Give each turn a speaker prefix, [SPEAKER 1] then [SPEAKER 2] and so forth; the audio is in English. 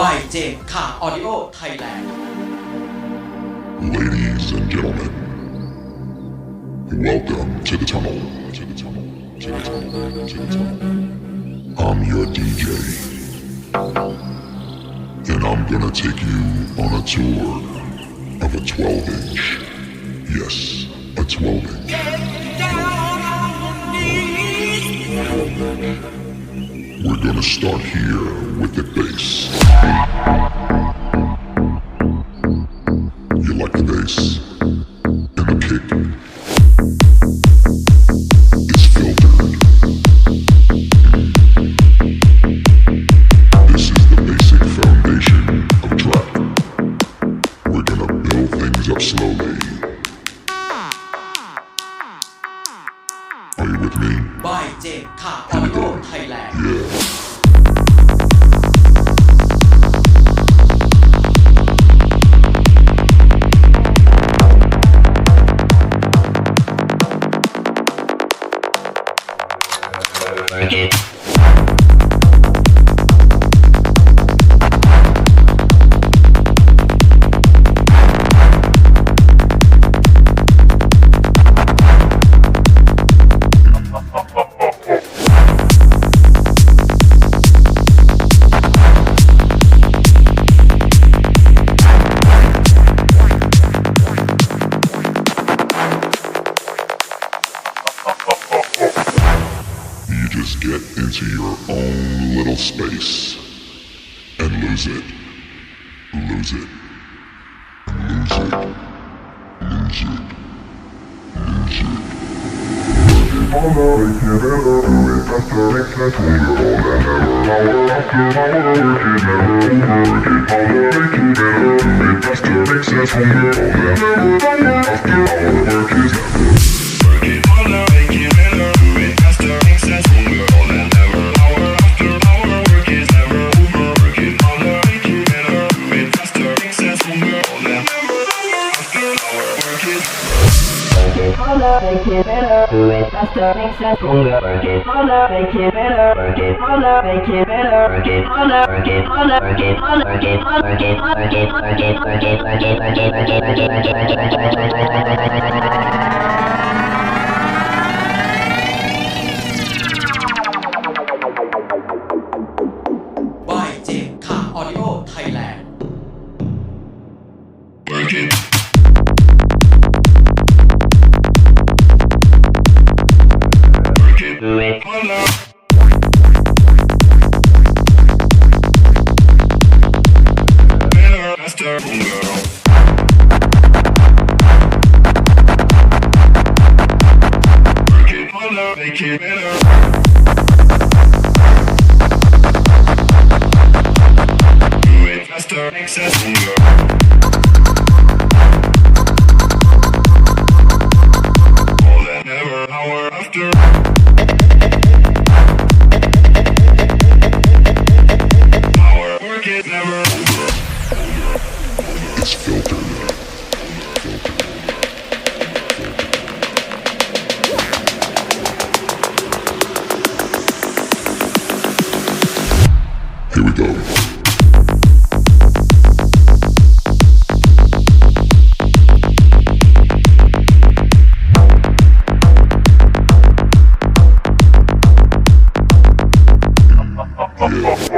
[SPEAKER 1] by เจมส์ข่าออดิโอไทยแลนด์
[SPEAKER 2] Ladies and gentlemen, welcome to the tunnel. I'm your DJ, and I'm gonna take you on a tour of a 12-inch. Yes, a 12-inch. We're gonna start here with the bass. You like the bass and the kick? It's filtered. This is the basic foundation of trap. We're gonna build things up slowly. Are you with me?
[SPEAKER 1] by เจมส์ข่าออดิโอไทยแลนด์
[SPEAKER 2] Yeah. Just get into your own little space and lose it, lose it, lose it, lose it, lose it.
[SPEAKER 3] Make it better, do it faster, makes sense, longer, work it harder, make it better, work it harder, make it better, work it harder, work it harder, work it harder, work it harder, work it harder, work it, work it, work it, work it, work it, work it, work it, work it,
[SPEAKER 1] by เจมส์ข่าออดิโอไทยแลนด์
[SPEAKER 2] Work it.
[SPEAKER 3] do it harder.
[SPEAKER 2] Better, faster, longer. Work it harder, make it better. Do it faster, makes sense, longer. More than ever, hour after. Work it never over. It's filtered. Here we go. Yeah.